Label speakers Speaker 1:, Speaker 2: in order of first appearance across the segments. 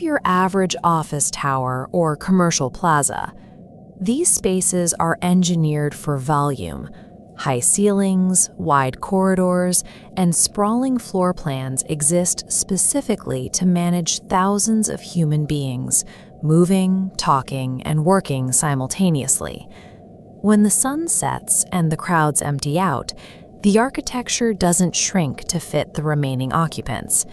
Speaker 1: your average office tower or commercial plaza. These spaces are engineered for volume. High ceilings, wide corridors, and sprawling floor plans exist specifically to manage thousands of human beings, moving, talking, and working simultaneously. When the sun sets and the crowds empty out, the architecture doesn't shrink to fit the remaining occupants.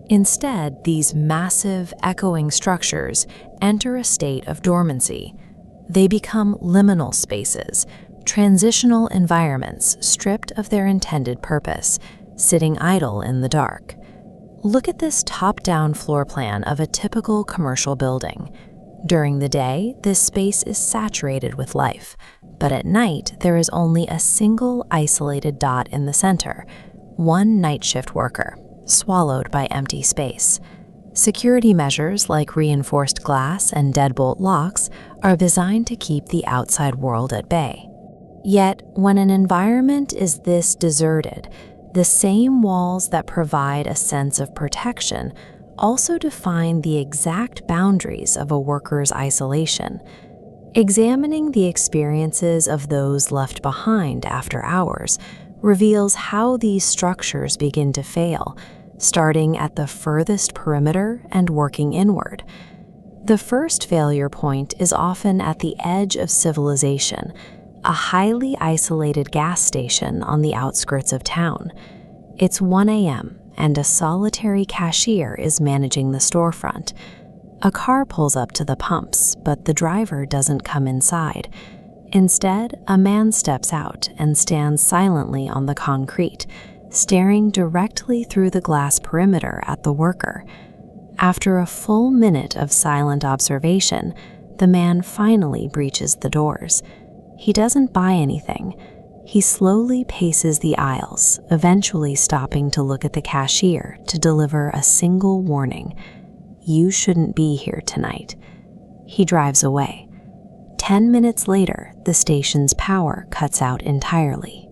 Speaker 1: Instead, these massive, echoing structures enter a state of dormancy. They become liminal spaces, transitional environments stripped of their intended purpose, sitting idle in the dark. Look at this top-down floor plan of a typical commercial building. During the day, this space is saturated with life, but at night there is only a single isolated dot in the center, one night shift worker, swallowed by empty space. Security measures like reinforced glass and deadbolt locks are designed to keep the outside world at bay. Yet, when an environment is this deserted, the same walls that provide a sense of protection also define the exact boundaries of a worker's isolation. Examining the experiences of those left behind after hours reveals how these structures begin to fail, starting at the furthest perimeter and working inward. The first failure point is often at the edge of civilization, a highly isolated gas station on the outskirts of town. It's 1 a.m., and a solitary cashier is managing the storefront. A car pulls up to the pumps, but the driver doesn't come inside. Instead, a man steps out and stands silently on the concrete, staring directly through the glass perimeter at the worker. After a full minute of silent observation, the man finally breaches the doors. He doesn't buy anything. He slowly paces the aisles, eventually stopping to look at the cashier to deliver a single warning. "You shouldn't be here tonight." He drives away. 10 minutes later, the station's power cuts out entirely.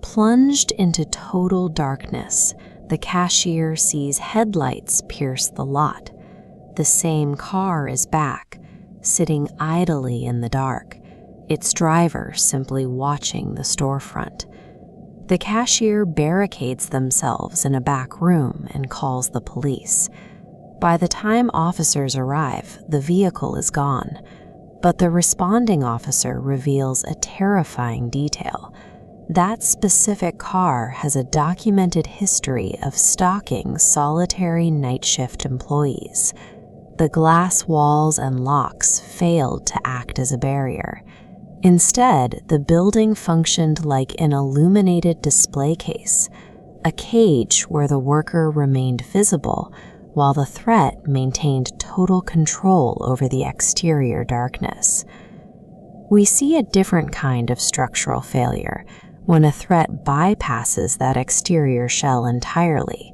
Speaker 1: Plunged into total darkness, the cashier sees headlights pierce the lot. The same car is back, sitting idly in the dark, its driver simply watching the storefront. The cashier barricades themselves in a back room and calls the police. By the time officers arrive, the vehicle is gone, but the responding officer reveals a terrifying detail. That specific car has a documented history of stalking solitary night shift employees. The glass walls and locks failed to act as a barrier. Instead, the building functioned like an illuminated display case, a cage where the worker remained visible while the threat maintained total control over the exterior darkness. We see a different kind of structural failure when a threat bypasses that exterior shell entirely.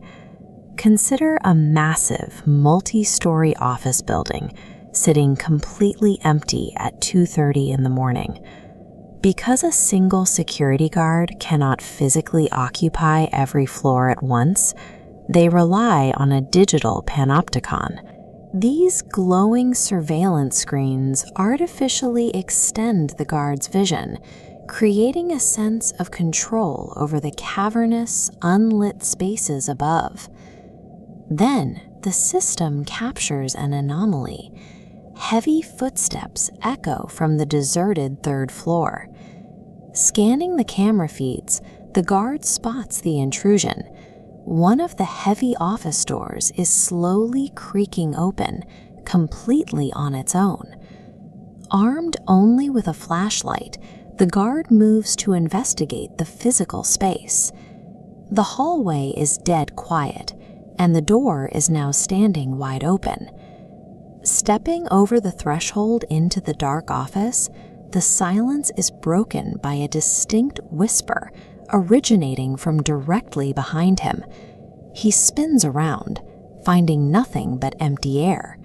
Speaker 1: Consider a massive, multi-story office building sitting completely empty at 2:30 in the morning. Because a single security guard cannot physically occupy every floor at once, they rely on a digital panopticon. These glowing surveillance screens artificially extend the guard's vision, creating a sense of control over the cavernous, unlit spaces above. Then, the system captures an anomaly. Heavy footsteps echo from the deserted third floor. Scanning the camera feeds, the guard spots the intrusion. One of the heavy office doors is slowly creaking open, completely on its own. Armed only with a flashlight, the guard moves to investigate the physical space. The hallway is dead quiet, and the door is now standing wide open. Stepping over the threshold into the dark office, the silence is broken by a distinct whisper originating from directly behind him. He spins around, finding nothing but empty air.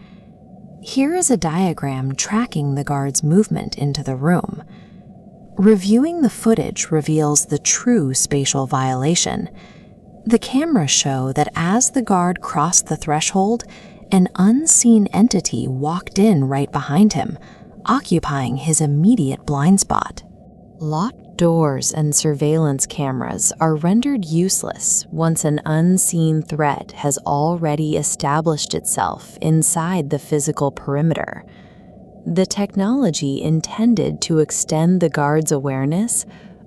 Speaker 1: Here is a diagram tracking the guard's movement into the room. Reviewing the footage reveals the true spatial violation. The cameras show that as the guard crossed the threshold, An unseen entity walked in right behind him, occupying his immediate blind spot. Locked doors and surveillance cameras are rendered useless once an unseen threat has already established itself inside the physical perimeter. The technology intended to extend the guard's awareness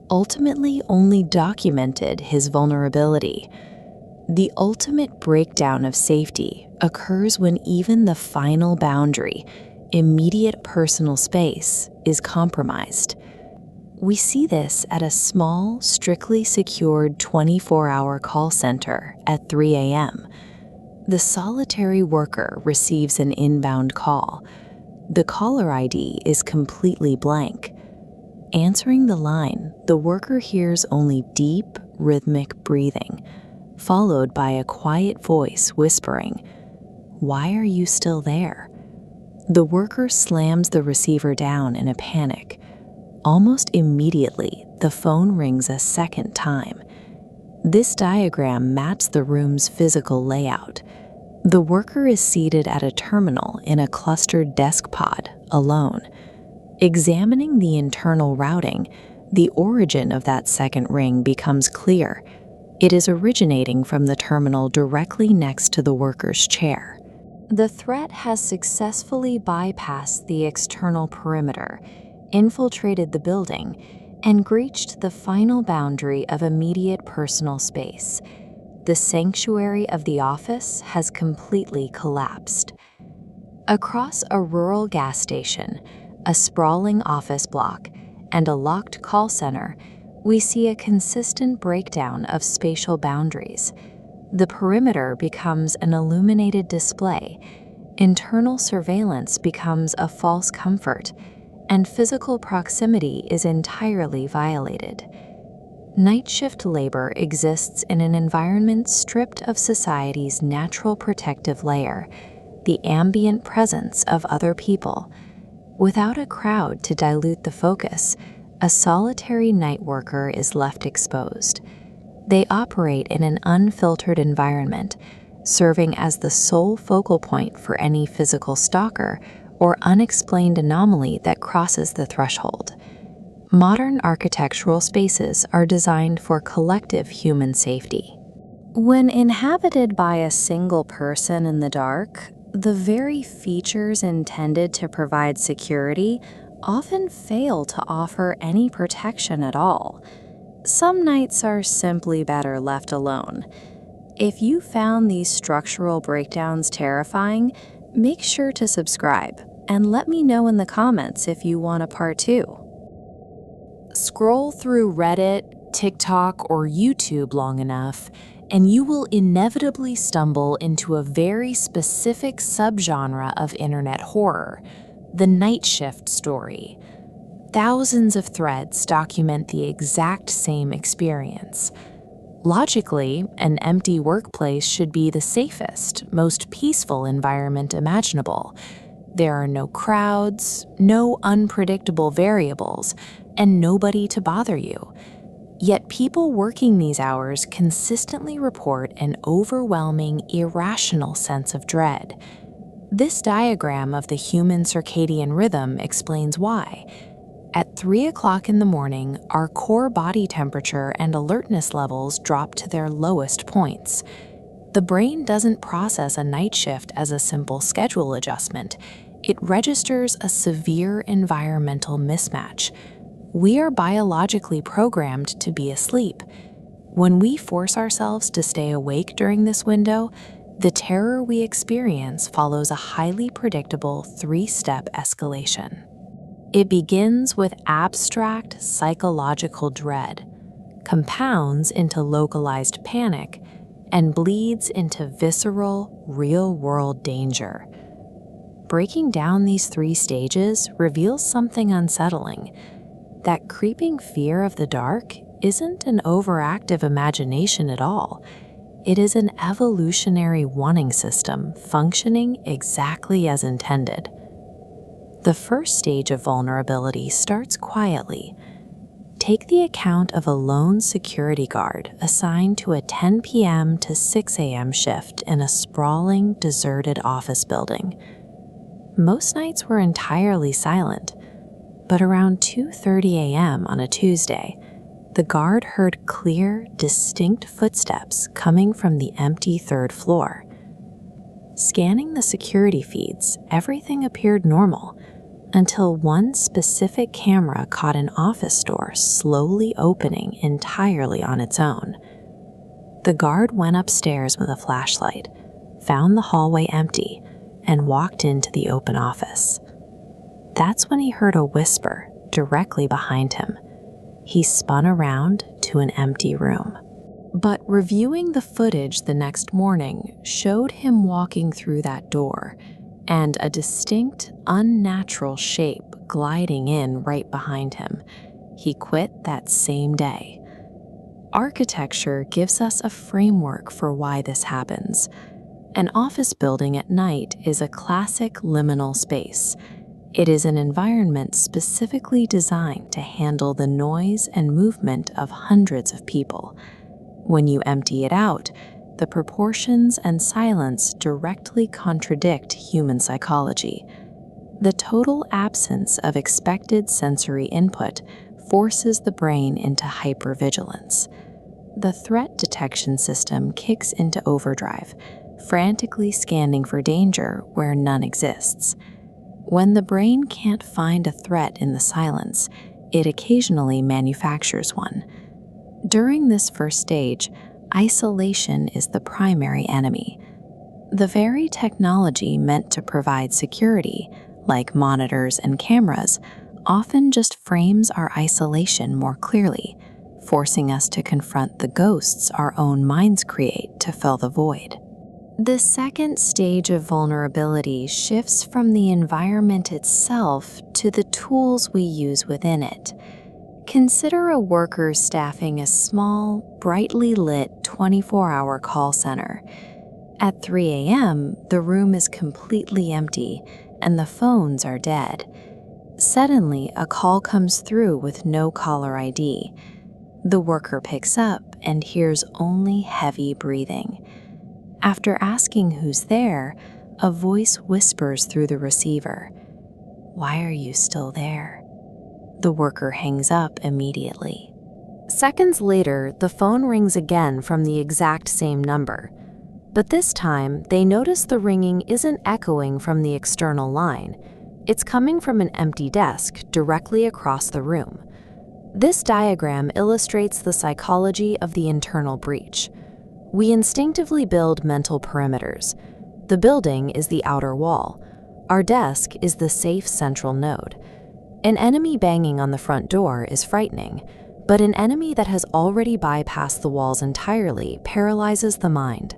Speaker 1: ultimately only documented his vulnerability. The ultimate breakdown of safety occurs when even the final boundary, immediate personal space, is compromised. We see this at a small, strictly secured 24-hour call center at 3 a.m. The solitary worker receives an inbound call. The caller ID is completely blank. Answering the line, the worker hears only deep, rhythmic breathing, followed by a quiet voice whispering, "Why are you still there?" The worker slams the receiver down in a panic. Almost immediately, the phone rings a second time. This diagram maps the room's physical layout. The worker is seated at a terminal in a clustered desk pod, alone. Examining the internal routing, the origin of that second ring becomes clear. It is originating from the terminal directly next to the worker's chair. The threat has successfully bypassed the external perimeter, infiltrated the building, and breached the final boundary of immediate personal space. The sanctuary of the office has completely collapsed. Across a rural gas station, a sprawling office block, and a locked call center, we see a consistent breakdown of spatial boundaries. The perimeter becomes an illuminated display, internal surveillance becomes a false comfort, and physical proximity is entirely violated. Night shift labor exists in an environment stripped of society's natural protective layer, the ambient presence of other people. Without a crowd to dilute the focus, a solitary night worker is left exposed. They operate in an unfiltered environment, serving as the sole focal point for any physical stalker or unexplained anomaly that crosses the threshold. Modern architectural spaces are designed for collective human safety. When inhabited by a single person in the dark, the very features intended to provide security often fail to offer any protection at all. Some nights are simply better left alone. If you found these structural breakdowns terrifying, make sure to subscribe and let me know in the comments if you want a part 2. Scroll through Reddit, TikTok, or YouTube long enough, and you will inevitably stumble into a very specific subgenre of internet horror, the night shift story. Thousands of threads document the exact same experience. Logically, an empty workplace should be the safest, most peaceful environment imaginable. There are no crowds, no unpredictable variables, and nobody to bother you. Yet people working these hours consistently report an overwhelming, irrational sense of dread. This diagram of the human circadian rhythm explains why. At 3 o'clock in the morning, our core body temperature and alertness levels drop to their lowest points. The brain doesn't process a night shift as a simple schedule adjustment. It registers a severe environmental mismatch. We are biologically programmed to be asleep. When we force ourselves to stay awake during this window, the terror we experience follows a highly predictable 3-step escalation. It begins with abstract psychological dread, compounds into localized panic, and bleeds into visceral, real-world danger. Breaking down these 3 stages reveals something unsettling. That creeping fear of the dark isn't an overactive imagination at all. It is an evolutionary warning system functioning exactly as intended. The first stage of vulnerability starts quietly. take the account of a lone security guard assigned to a 10 p.m. to 6 a.m. shift in a sprawling, deserted office building. Most nights were entirely silent, but around 2:30 a.m. on a Tuesday, the guard heard clear, distinct footsteps coming from the empty third floor. Scanning the security feeds, everything appeared normal, until one specific camera caught an office door slowly opening entirely on its own. The guard went upstairs with a flashlight, found the hallway empty, and walked into the open office. That's when he heard a whisper directly behind him. He spun around to an empty room. But reviewing the footage the next morning showed him walking through that door and a distinct, unnatural shape gliding in right behind him. He quit that same day. Architecture gives us a framework for why this happens. An office building at night is a classic liminal space. It is an environment specifically designed to handle the noise and movement of hundreds of people. When you empty it out, the proportions and silence directly contradict human psychology. The total absence of expected sensory input forces the brain into hypervigilance. The threat detection system kicks into overdrive, frantically scanning for danger where none exists. When the brain can't find a threat in the silence, it occasionally manufactures one. During this first stage, isolation is the primary enemy. The very technology meant to provide security, like monitors and cameras, often just frames our isolation more clearly, forcing us to confront the ghosts our own minds create to fill the void. The second stage of vulnerability shifts from the environment itself to the tools we use within it. Consider a worker staffing a small, brightly lit 24-hour call center. At 3 a.m., the room is completely empty and the phones are dead. Suddenly, a call comes through with no caller ID. The worker picks up and hears only heavy breathing. After asking who's there, a voice whispers through the receiver, "Why are you still there?" The worker hangs up immediately. Seconds later, the phone rings again from the exact same number. But this time, they notice the ringing isn't echoing from the external line. It's coming from an empty desk directly across the room. This diagram illustrates the psychology of the internal breach. We instinctively build mental perimeters. The building is the outer wall. Our desk is the safe central node. An enemy banging on the front door is frightening, but an enemy that has already bypassed the walls entirely paralyzes the mind.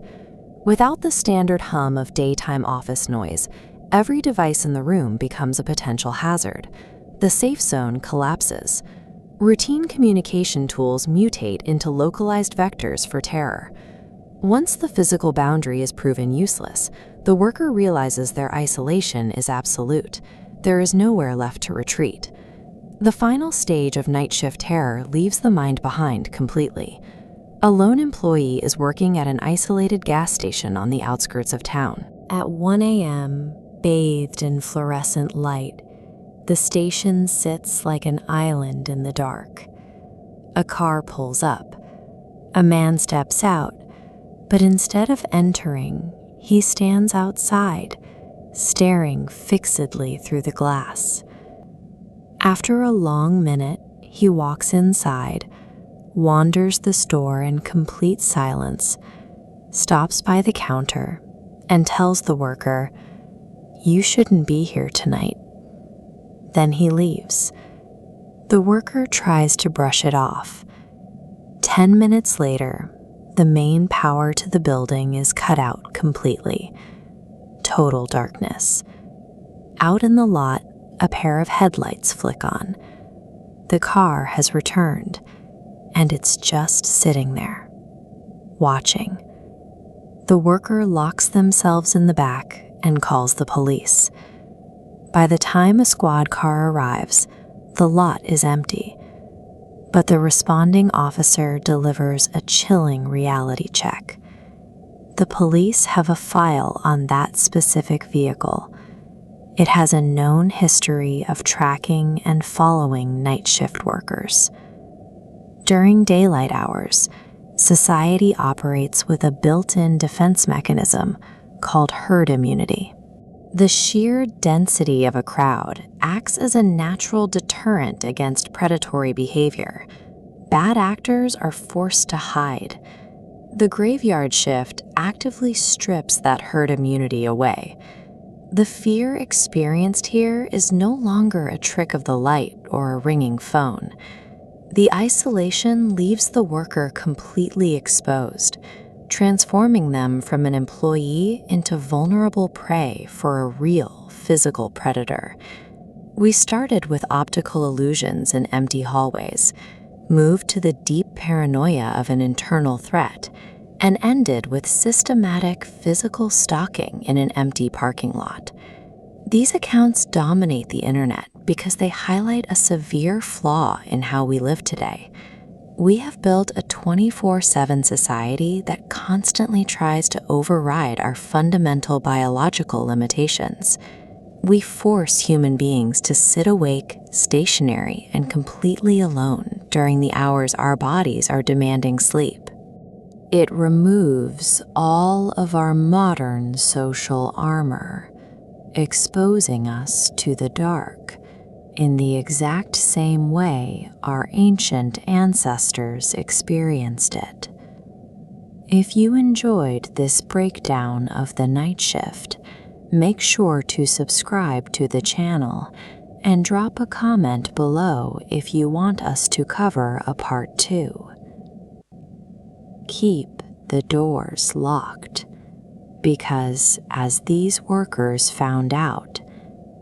Speaker 1: Without the standard hum of daytime office noise, every device in the room becomes a potential hazard. The safe zone collapses. Routine communication tools mutate into localized vectors for terror. Once the physical boundary is proven useless, the worker realizes their isolation is absolute. There is nowhere left to retreat. The final stage of night shift terror leaves the mind behind completely. A lone employee is working at an isolated gas station on the outskirts of town. At 1 a.m., bathed in fluorescent light, the station sits like an island in the dark. A car pulls up. A man steps out, but instead of entering, he stands outside, staring fixedly through the glass. After a long minute, he walks inside, wanders the store in complete silence, stops by the counter, and tells the worker, "You shouldn't be here tonight." Then he leaves. The worker tries to brush it off. 10 minutes later, the main power to the building is cut out completely. Total darkness. Out in the lot, a pair of headlights flick on. The car has returned, and it's just sitting there, watching. The worker locks themselves in the back and calls the police. By the time a squad car arrives, the lot is empty. But the responding officer delivers a chilling reality check. The police have a file on that specific vehicle. It has a known history of tracking and following night shift workers. During daylight hours, society operates with a built-in defense mechanism called herd immunity. The sheer density of a crowd acts as a natural deterrent against predatory behavior. Bad actors are forced to hide. The graveyard shift actively strips that herd immunity away. The fear experienced here is no longer a trick of the light or a ringing phone. The isolation leaves the worker completely exposed, transforming them from an employee into vulnerable prey for a real physical predator. We started with optical illusions in empty hallways, moved to the deep paranoia of an internal threat, and ended with systematic physical stalking in an empty parking lot. These accounts dominate the internet because they highlight a severe flaw in how we live today. We have built a 24/7 society that constantly tries to override our fundamental biological limitations. We force human beings to sit awake, stationary, and completely alone during the hours our bodies are demanding sleep. It removes all of our modern social armor, exposing us to the dark in the exact same way our ancient ancestors experienced it. If you enjoyed this breakdown of the night shift, make sure to subscribe to the channel and drop a comment below if you want us to cover a part 2. Keep the doors locked, because as these workers found out,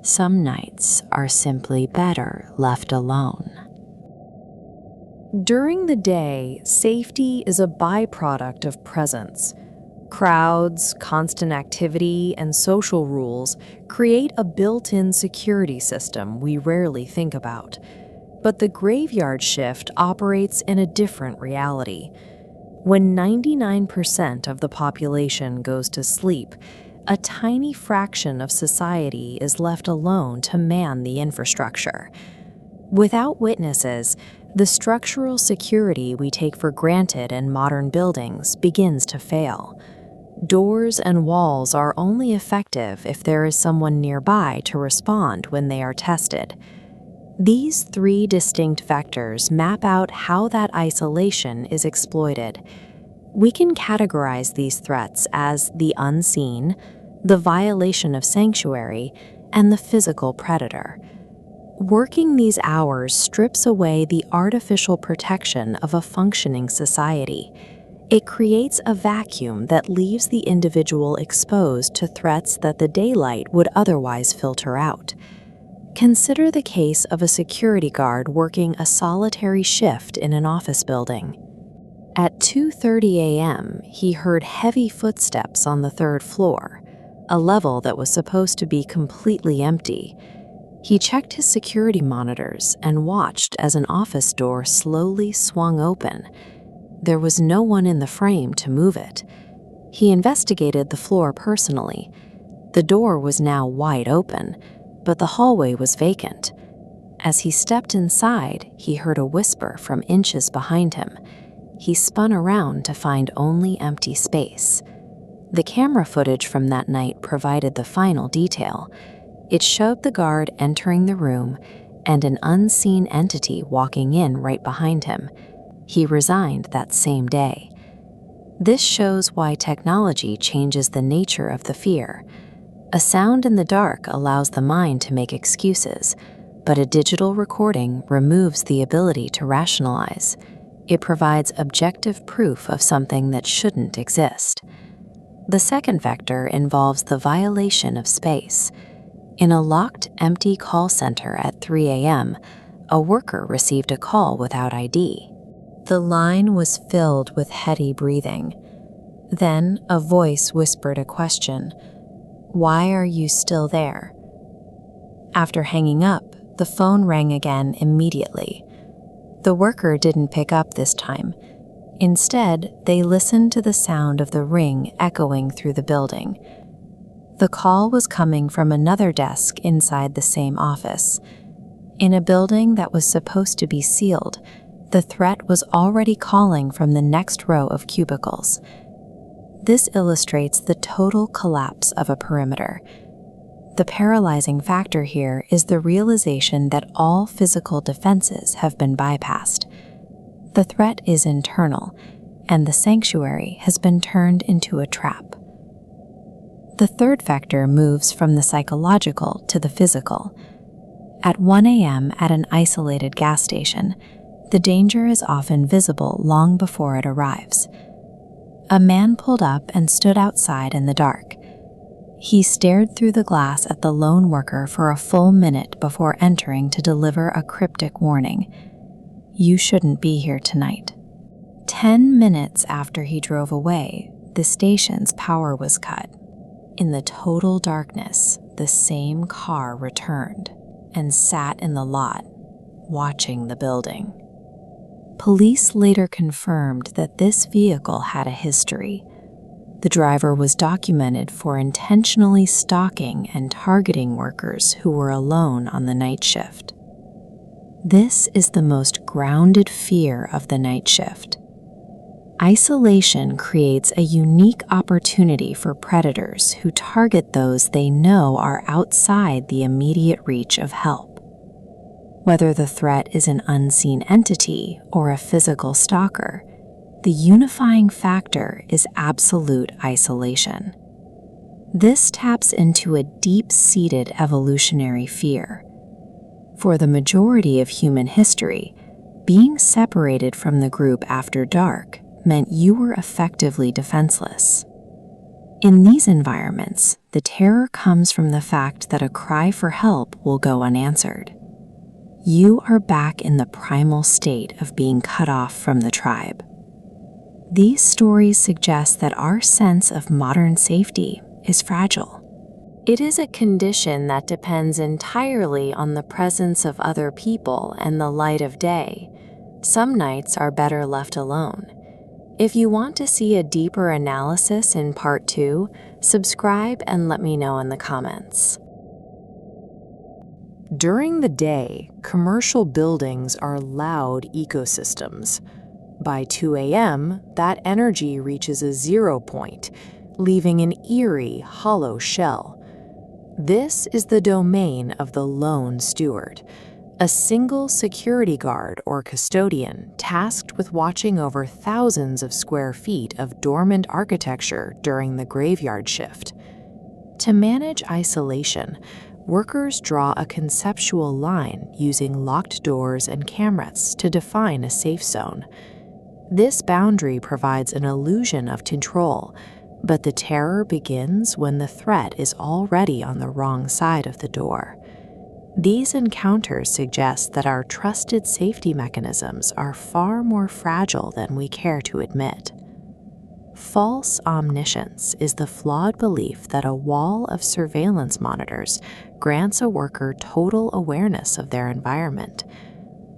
Speaker 1: some nights are simply better left alone. During the day, safety is a byproduct of presence. Crowds, constant activity, and social rules create a built-in security system we rarely think about. But the graveyard shift operates in a different reality. When 99% of the population goes to sleep, a tiny fraction of society is left alone to man the infrastructure. Without witnesses, the structural security we take for granted in modern buildings begins to fail. Doors and walls are only effective if there is someone nearby to respond when they are tested. These 3 distinct vectors map out how that isolation is exploited. We can categorize these threats as the unseen, the violation of sanctuary, and the physical predator. Working these hours strips away the artificial protection of a functioning society. It creates a vacuum that leaves the individual exposed to threats that the daylight would otherwise filter out. Consider the case of a security guard working a solitary shift in an office building. At 2:30 a.m., he heard heavy footsteps on the 3rd floor, a level that was supposed to be completely empty. He checked his security monitors and watched as an office door slowly swung open. There was no one in the frame to move it. He investigated the floor personally. The door was now wide open, but the hallway was vacant. As he stepped inside, he heard a whisper from inches behind him. He spun around to find only empty space. The camera footage from that night provided the final detail. It showed the guard entering the room and an unseen entity walking in right behind him. He resigned that same day. This shows why technology changes the nature of the fear. A sound in the dark allows the mind to make excuses, but a digital recording removes the ability to rationalize. It provides objective proof of something that shouldn't exist. The second vector involves the violation of space. In a locked, empty call center at 3 a.m., a worker received a call without ID. The line was filled with heady breathing. Then a voice whispered a question. "Why are you still there?" After hanging up, the phone rang again immediately. The worker didn't pick up this time. Instead, they listened to the sound of the ring echoing through the building. The call was coming from another desk inside the same office. In a building that was supposed to be sealed, the threat was already calling from the next row of cubicles. This illustrates the total collapse of a perimeter. The paralyzing factor here is the realization that all physical defenses have been bypassed. The threat is internal, and the sanctuary has been turned into a trap. The third factor moves from the psychological to the physical. At 1 a.m. at an isolated gas station, the danger is often visible long before it arrives. A man pulled up and stood outside in the dark. He stared through the glass at the lone worker for a full minute before entering to deliver a cryptic warning. "You shouldn't be here tonight." 10 minutes after he drove away, the station's power was cut. In the total darkness, the same car returned and sat in the lot, watching the building. Police later confirmed that this vehicle had a history. The driver was documented for intentionally stalking and targeting workers who were alone on the night shift. This is the most grounded fear of the night shift. Isolation creates a unique opportunity for predators who target those they know are outside the immediate reach of help. Whether the threat is an unseen entity or a physical stalker, the unifying factor is absolute isolation. This taps into a deep-seated evolutionary fear. For the majority of human history, being separated from the group after dark meant you were effectively defenseless. In these environments, the terror comes from the fact that a cry for help will go unanswered. You are back in the primal state of being cut off from the tribe. These stories suggest that our sense of modern safety is fragile. It is a condition that depends entirely on the presence of other people and the light of day. Some nights are better left alone. If you want to see a deeper analysis in Part 2, subscribe and let me know in the comments. During the day, commercial buildings are loud ecosystems. By 2 a.m., that energy reaches a zero point, leaving an eerie, hollow shell. This is the domain of the lone steward, a single security guard or custodian tasked with watching over thousands of square feet of dormant architecture during the graveyard shift. To manage isolation, workers draw a conceptual line using locked doors and cameras to define a safe zone. This boundary provides an illusion of control, but the terror begins when the threat is already on the wrong side of the door. These encounters suggest that our trusted safety mechanisms are far more fragile than we care to admit. False omniscience is the flawed belief that a wall of surveillance monitors grants a worker total awareness of their environment.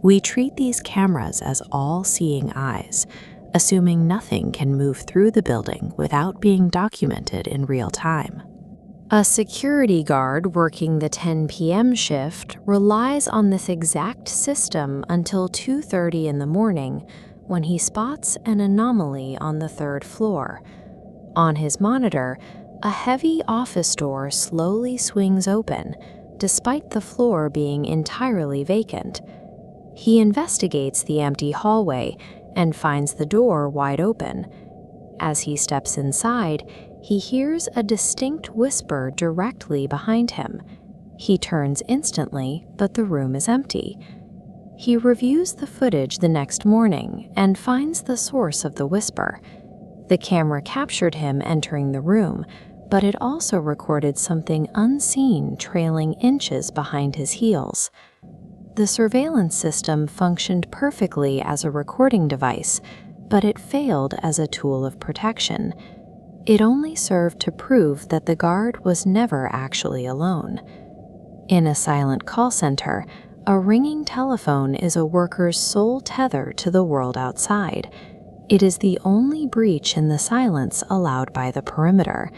Speaker 1: We treat these cameras as all-seeing eyes, assuming nothing can move through the building without being documented in real time. A security guard working the 10 p.m. shift relies on this exact system until 2:30 in the morning, when he spots an anomaly on the 3rd floor. On his monitor, a heavy office door slowly swings open, despite the floor being entirely vacant. He investigates the empty hallway and finds the door wide open. As he steps inside, he hears a distinct whisper directly behind him. He turns instantly, but the room is empty. He reviews the footage the next morning and finds the source of the whisper. The camera captured him entering the room, but it also recorded something unseen trailing inches behind his heels. The surveillance system functioned perfectly as a recording device, but it failed as a tool of protection. It only served to prove that the guard was never actually alone. In a silent call center, A ringing telephone is a worker's sole tether to the world outside. It is the only breach in the silence allowed by the perimeter.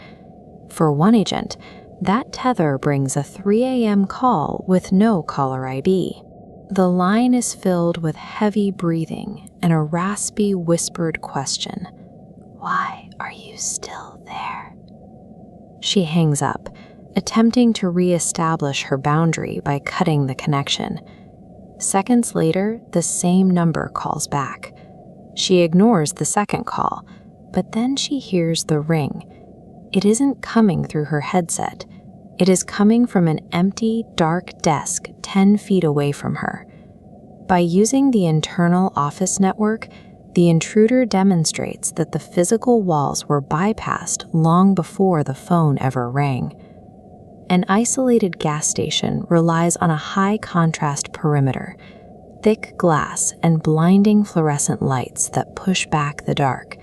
Speaker 1: For one agent, that tether brings a 3 a.m. call with no caller ID. The line is filled with heavy breathing and a raspy, whispered question. "Why are you still there?" She hangs up, attempting to re-establish her boundary by cutting the connection. Seconds later, the same number calls back. She ignores the second call, but then she hears the ring. It isn't coming through her headset. It is coming from an empty, dark desk 10 feet away from her. By using the internal office network, the intruder demonstrates that the physical walls were bypassed long before the phone ever rang. An isolated gas station relies on a high-contrast perimeter, thick glass and blinding fluorescent lights that push back the dark.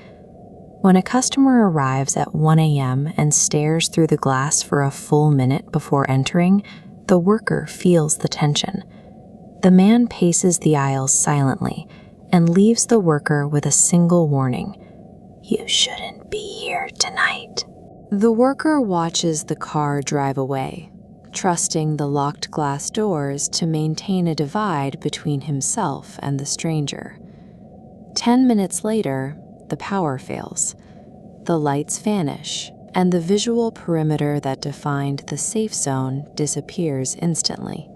Speaker 1: When a customer arrives at 1 a.m. and stares through the glass for a full minute before entering, the worker feels the tension. The man paces the aisles silently and leaves the worker with a single warning. "You shouldn't be here tonight." The worker watches the car drive away, trusting the locked glass doors to maintain a divide between himself and the stranger. 10 minutes later, the power fails. The lights vanish, and the visual perimeter that defined the safe zone disappears instantly.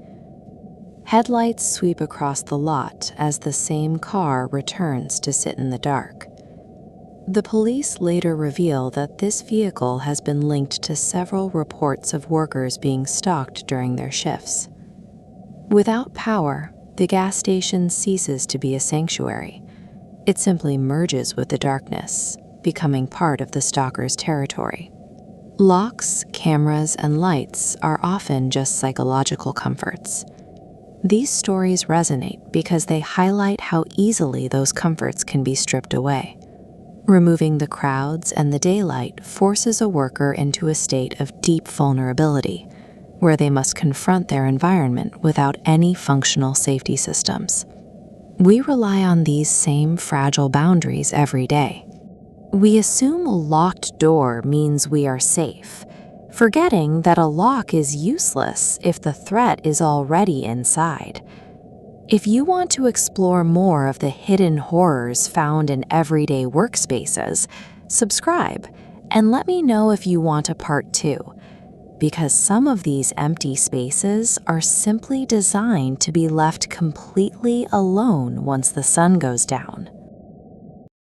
Speaker 1: Headlights sweep across the lot as the same car returns to sit in the dark. The police later reveal that this vehicle has been linked to several reports of workers being stalked during their shifts. Without power, the gas station ceases to be a sanctuary. It simply merges with the darkness, becoming part of the stalker's territory. Locks, cameras, and lights are often just psychological comforts. These stories resonate because they highlight how easily those comforts can be stripped away. Removing the crowds and the daylight forces a worker into a state of deep vulnerability, where they must confront their environment without any functional safety systems. We rely on these same fragile boundaries every day. We assume a locked door means we are safe, forgetting that a lock is useless if the threat is already inside. If you want to explore more of the hidden horrors found in everyday workspaces, subscribe and let me know if you want a part 2, because some of these empty spaces are simply designed to be left completely alone once the sun goes down.